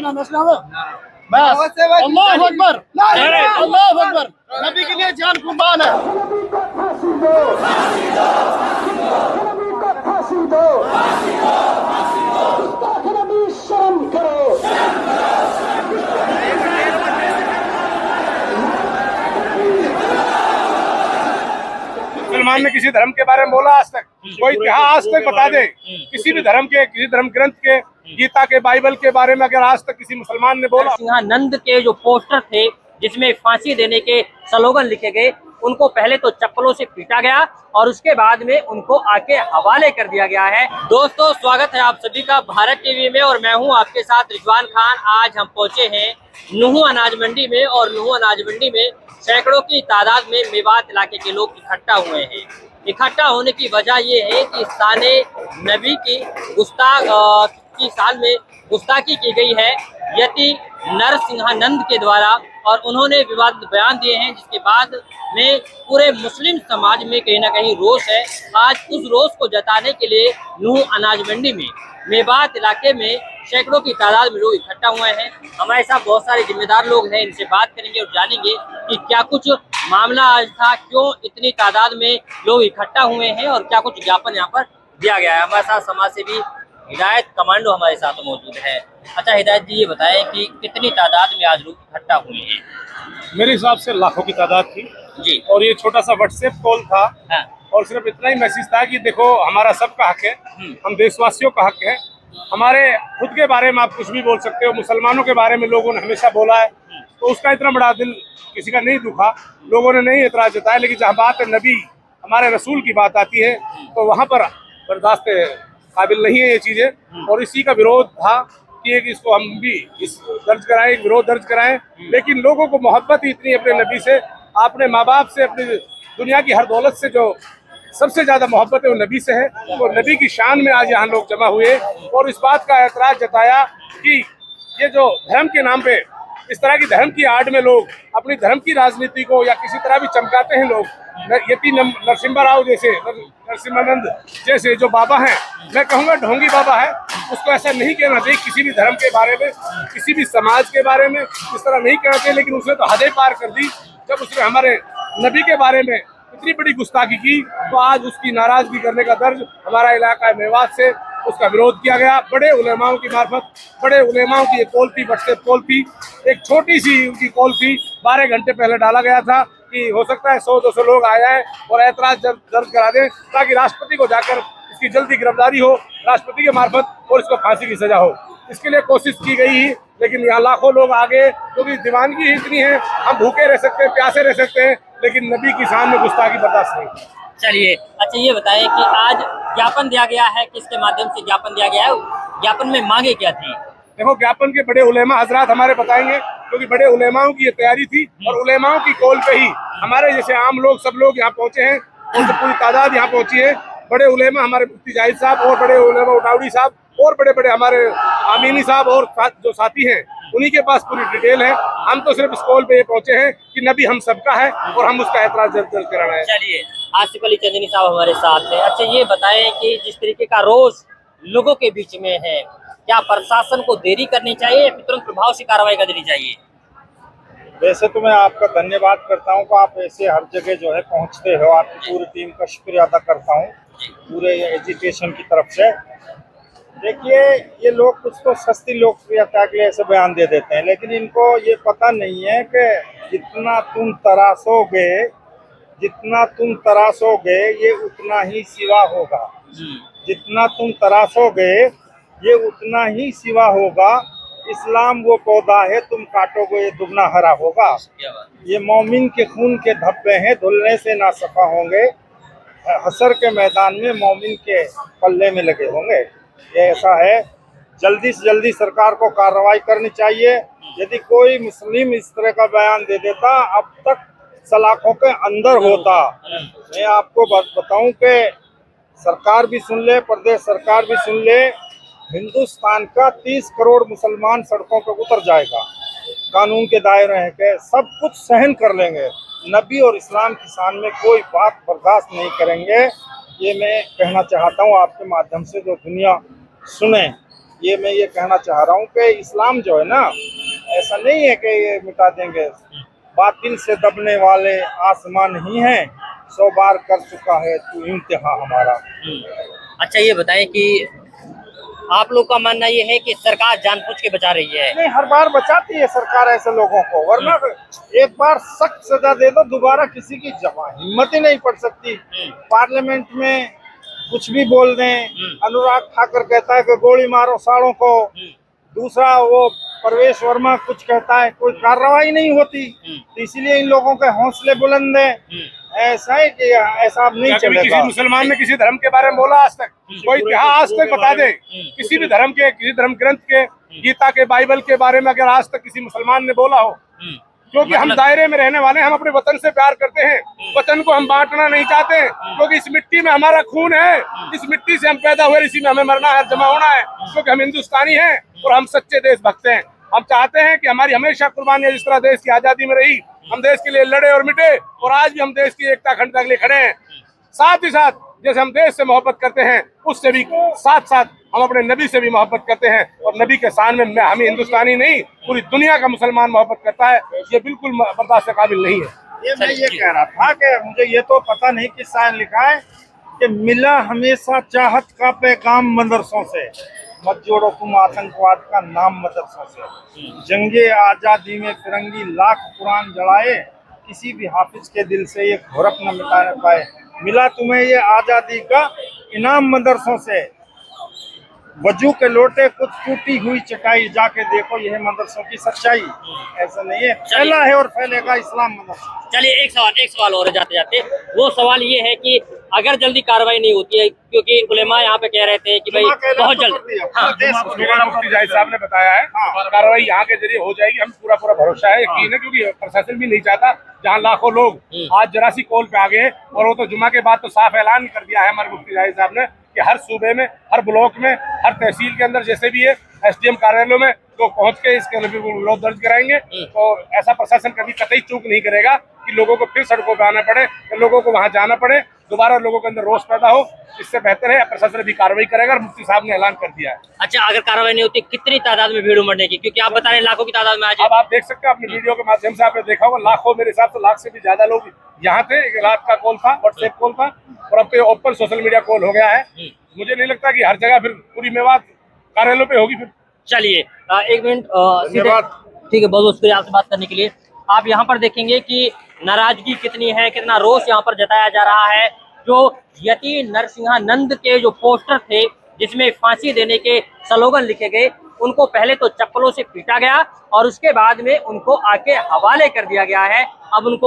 ना मसला हो बस। अल्लाह अकबर, अल्लाह अकबर, नबी के लिए जान कुर्बान है। मुसलमान ने किसी धर्म के बारे में बोला आज तक? कोई कहा आज तक बता दे किसी भी धर्म के, किसी धर्म ग्रंथ के, गीता के, बाइबल के बारे में अगर आज तक किसी मुसलमान ने बोला? सिंहानंद के जो पोस्टर थे जिसमें फांसी देने के स्लोगन लिखे गए, उनको पहले तो चप्पलों से पीटा गया और उसके बाद में उनको आके हवाले कर दिया गया है। दोस्तों, स्वागत है आप सभी का भारत टीवी में और मैं हूं आपके साथ रिजवान खान। आज हम पहुंचे हैं नुहू अनाज मंडी में और नुहू अनाज मंडी में सैकड़ों की तादाद में मेवात इलाके के लोग इकट्ठा हुए हैं। इकट्ठा होने की वजह ये है कि साने नबी की साल में गुस्ताखी की गई है यति नरसिंहानंद के द्वारा और उन्होंने विवादित बयान दिए हैं, जिसके बाद में पूरे मुस्लिम समाज में कहीं ना कहीं रोष है। आज उस रोष को जताने के लिए नुहू अनाज मंडी में मेवात इलाके में सैकड़ों की तादाद में लोग इकट्ठा हुए हैं। हमारे साथ बहुत सारे जिम्मेदार लोग हैं, इनसे बात करेंगे और जानेंगे कि क्या कुछ मामला आज था, क्यों इतनी तादाद में लोग इकट्ठा हुए हैं और क्या कुछ ज्ञापन यहाँ पर दिया गया है। हमारे साथ समाज सेवी हिदायत कमांडो हमारे साथ मौजूद है। अच्छा हिदायत जी, ये बताएं कि कितनी तादाद में आज लोग इकट्ठा हुए हैं? मेरे हिसाब से लाखों की तादाद थी जी। और ये छोटा सा व्हाट्सएप कॉल था। हाँ। और सिर्फ इतना ही मैसेज था कि देखो हमारा सबका हक है, हम देशवासियों का हक है, हमारे खुद के बारे में आप कुछ भी बोल सकते हो, मुसलमानों के बारे में लोगों ने हमेशा बोला है, तो उसका इतना बड़ा दिल किसी का नहीं दुखा, लोगों ने नहीं एतराज जताया। लेकिन जहाँ बात नबी हमारे रसूल की बात आती है तो वहाँ पर बर्दाश्त काबिल नहीं है ये चीज़ें, और इसी का विरोध था कि इसको हम भी इस दर्ज कराएं, विरोध दर्ज कराएं। लेकिन लोगों को मोहब्बत ही इतनी अपने नबी से, अपने माँ बाप से, अपनी दुनिया की हर दौलत से जो सबसे ज्यादा मोहब्बत है वो नबी से है। तो नबी की शान में आज यहाँ लोग जमा हुए और इस बात का एतराज जताया कि ये जो धर्म के नाम पे इस तरह की धर्म की आड़ में लोग अपनी धर्म की राजनीति को या किसी तरह भी चमकाते हैं लोग। यति नरसिम्हा राव जैसे, नरसिम्हानंद जैसे जो बाबा हैं, मैं कहूँगा ढोंगी बाबा है, उसको ऐसा नहीं कहना चाहिए किसी भी धर्म के बारे में, किसी भी समाज के बारे में इस तरह नहीं कहना चाहिए। लेकिन उसने तो हदें पार कर दी जब उसने हमारे नबी के बारे में इतनी बड़ी गुस्ताखी की। तो आज उसकी नाराजगी करने का दर्ज हमारा इलाका मेवात से उसका विरोध किया गया। बड़े उलेमाओं की मार्फत, बड़े उलेमाओं की एक कॉल थी, व्हाट्सएप कॉल थी, एक छोटी सी उनकी कॉल थी, 12 घंटे पहले डाला गया था कि हो सकता है 100-200 लोग आ जाएं और ऐतराज दर्ज करा दें ताकि राष्ट्रपति को जाकर इसकी जल्दी गिरफ्तारी हो, राष्ट्रपति के मार्फत, और इसको फांसी की सजा हो। इसके लिए कोशिश की गई, लेकिन यहाँ लाखों लोग आ गए क्योंकि दीवानगी इतनी है, हम भूखे रह सकते हैं, प्यासे रह सकते हैं, लेकिन नबी की शान में गुस्ताखी बर्दाश्त नहीं। चलिए, अच्छा ये बताएं कि आज ज्ञापन दिया गया है, किसके माध्यम से ज्ञापन दिया गया है, ज्ञापन में मांगे क्या थी? देखो, ज्ञापन के बड़े उलेमा हजरात हमारे बताएंगे क्योंकि बड़े उलेमाओं की ये तैयारी थी और उलेमाओं की कॉल पे ही हमारे जैसे आम लोग सब लोग यहाँ पहुंचे हैं और तो पूरी तादाद यहाँ पहुंची है। बड़े उलेमा हमारे मुफ्ती जाहिद साहब और बड़े उलेमा उटावड़ी साहब और बड़े बड़े हमारे आमीनी साहब और जो साथी हैं, उन्हीं के पास पूरी डिटेल है। हम तो सिर्फ इस कॉल पे ये पहुंचे हैं कि नबी हम सबका है और हम उसका एतराज दर्ज कराना है। चलिए, आसिफ अली चंदनी साहब हमारे साथ हैं। अच्छा ये बताएं कि जिस तरीके का रोष लोगों के बीच में है, क्या प्रशासन को देरी करनी चाहिए या तुरंत प्रभाव से कार्रवाई कर देनी चाहिए? वैसे तो मैं आपका धन्यवाद करता हूं कि आप ऐसे हर जगह जो है पहुंचते हो, आपकी पूरी टीम का शुक्रिया अदा करता हूं पूरे एजुकेशन की तरफ से। देखिए, ये लोग कुछ तो सस्ती लोकप्रियता के लिए ऐसे बयान दे देते हैं, लेकिन इनको ये पता नहीं है कि जितना तुम तराशोगे ये उतना ही सिवा होगा। जितना तुम तराशोगे ये उतना ही सिवा होगा। इस्लाम वो पौधा है, तुम काटोगे ये दुगना हरा होगा। ये मोमिन के खून के धब्बे हैं, धुलने से ना सफा होंगे, हशर के मैदान में मोमिन के पल्ले में लगे होंगे। ये ऐसा है, जल्दी से जल्दी सरकार को कार्रवाई करनी चाहिए। यदि कोई मुस्लिम इस तरह का बयान दे देता, अब तक सलाखों के अंदर होता। मैं आपको बताऊं कि सरकार भी सुन ले, प्रदेश सरकार भी सुन ले, हिंदुस्तान का 30 करोड़ मुसलमान सड़कों पर उतर जाएगा। कानून के दायरे हैं कि सब कुछ सहन कर लेंगे, नबी और इस्लाम की शान में कोई बात बर्दाश्त नहीं करेंगे। ये मैं कहना चाहता हूँ आपके माध्यम से, जो दुनिया सुने। ये मैं ये कहना चाह रहा हूँ कि इस्लाम जो है ना, ऐसा नहीं है कि ये मिटा देंगे। बातिल से दबने वाले आसमान ही हैं, 100 बार कर चुका है तू इम्तिहा हमारा। अच्छा ये बताएं कि आप लोग का मानना ये है कि सरकार जानबूझ के बचा रही है? नहीं, हर बार बचाती है सरकार ऐसे लोगों को, वरना एक बार सख्त सजा दे दो, दोबारा किसी की हिम्मत ही नहीं पड़ सकती। पार्लियामेंट में कुछ भी बोल दें। अनुराग ठाकुर कहता है कि गोली मारो साड़ों को, दूसरा वो परवेश वर्मा कुछ कहता है, कोई कार्रवाई नहीं होती। तो इसीलिए इन लोगों के हौसले बुलंद है। ऐसा है कि ऐसा अब नहीं चलेगा। किसी मुसलमान ने किसी धर्म के बारे में बोला आज तक? कोई इतिहास आज तक बता दे किसी भी धर्म के, किसी धर्म ग्रंथ के, गीता के, बाइबल के बारे में अगर आज तक किसी मुसलमान ने बोला हो? क्योंकि हम दायरे में रहने वाले हैं, हम अपने वतन से प्यार करते हैं, वतन को हम बांटना नहीं चाहते, क्योंकि इस मिट्टी में हमारा खून है, इस मिट्टी से हम पैदा हुए, इसी में हमें मरना है, जमा होना है, क्योंकि हम हिंदुस्तानी हैं और हम सच्चे देशभक्त हैं। हम चाहते हैं कि हमारी हमेशा कुर्बानियां जिस तरह देश की आजादी में रही, हम देश के लिए लड़े और मिटे, और आज भी हम देश की एकता अखंडता के लिए खड़े हैं। साथ ही साथ जैसे हम देश से मोहब्बत करते हैं, उससे भी साथ साथ हम अपने नबी से भी मोहब्बत करते हैं, और नबी के शान में हमें हिंदुस्तानी नहीं पूरी दुनिया का मुसलमान मोहब्बत करता है। ये बिल्कुल बर्दाश्त के काबिल नहीं है। ये मैं ये कह रहा था कि मुझे ये तो पता नहीं किस शायर लिखा है कि मिला हमेशा चाहत का पैगाम मदरसों से, मत जोड़ो तुम आतंकवाद का नाम मदरसों से। जंगे आजादी में फिरंगी लाख कुरान जलाए, किसी भी हाफिज के दिल से ये घोरक न मिटा पाए। मिला तुम्हें ये आजादी का इनाम मदरसों से, वजू के लोटे कुछ टूटी हुई चटाई, जाके देखो यह मदरसों की सच्चाई। ऐसा नहीं है, फैला है और फैलेगा इस्लाम मदरसा। चलिए एक सवाल और जाते जाते, वो सवाल ये है कि अगर जल्दी कार्रवाई नहीं होती है, क्योंकि उलेमा यहाँ पे कह रहे थे कि भाई बहुत जल्द, मुफ्ती जाहिद साहब ने बताया है कार्रवाई यहाँ के जरिए हो जाएगी, हम पूरा भरोसा है, यकीन है, क्योंकि प्रशासन भी नहीं चाहता जहाँ लाखों लोग आज जरासी कॉल पे आ गए। और वो तो जुमा के बाद तो साफ ऐलान कर दिया है हमारे मुफ्ती जाहिद साहब ने कि हर सूबे में, हर ब्लॉक में, हर तहसील के अंदर जैसे भी है SDM कार्यालयों में तो पहुंच के इसके विरोध दर्ज कराएंगे। तो ऐसा प्रशासन कभी कतई चूक नहीं करेगा कि लोगों को फिर सड़कों पर आना पड़े, लोगों को वहां जाना पड़े, दोबारा लोगों के अंदर रोष पैदा हो। इससे बेहतर है प्रशासन भी कार्रवाई करेगा, और मुफ्ती साहब ने ऐलान कर दिया है। अच्छा, अगर कार्रवाई नहीं होती कितनी तादाद में भीड़ उमड़ने की? क्योंकि आप बता रहे हैं लाखों की तादाद में आज। अब आप देख सकते हैं अपने वीडियो के माध्यम से, आपने देखा होगा लाखों, मेरे हिसाब से लाख से भी ज्यादा लोग यहाँ थे। एक रात का कॉल था, व्हाट्सएप कॉल था, और अब तो ओपन सोशल मीडिया कॉल हो गया है। मुझे नहीं लगता कि हर जगह फिर पूरी मेवात कार्यालयों पे होगी फिर। चलिए एक मिनट, ठीक है, बहुत बहुत शुक्रिया आपसे बात करने के लिए। आप यहाँ पर देखेंगे कि नाराजगी कितनी है, कितना रोष यहाँ पर जताया जा रहा है। जो यति नरसिंहानंद के जो पोस्टर थे जिसमें फांसी देने के स्लोगन लिखे गए, उनको पहले तो चप्पलों से पीटा गया और उसके बाद में उनको आके हवाले कर दिया गया है। अब उनको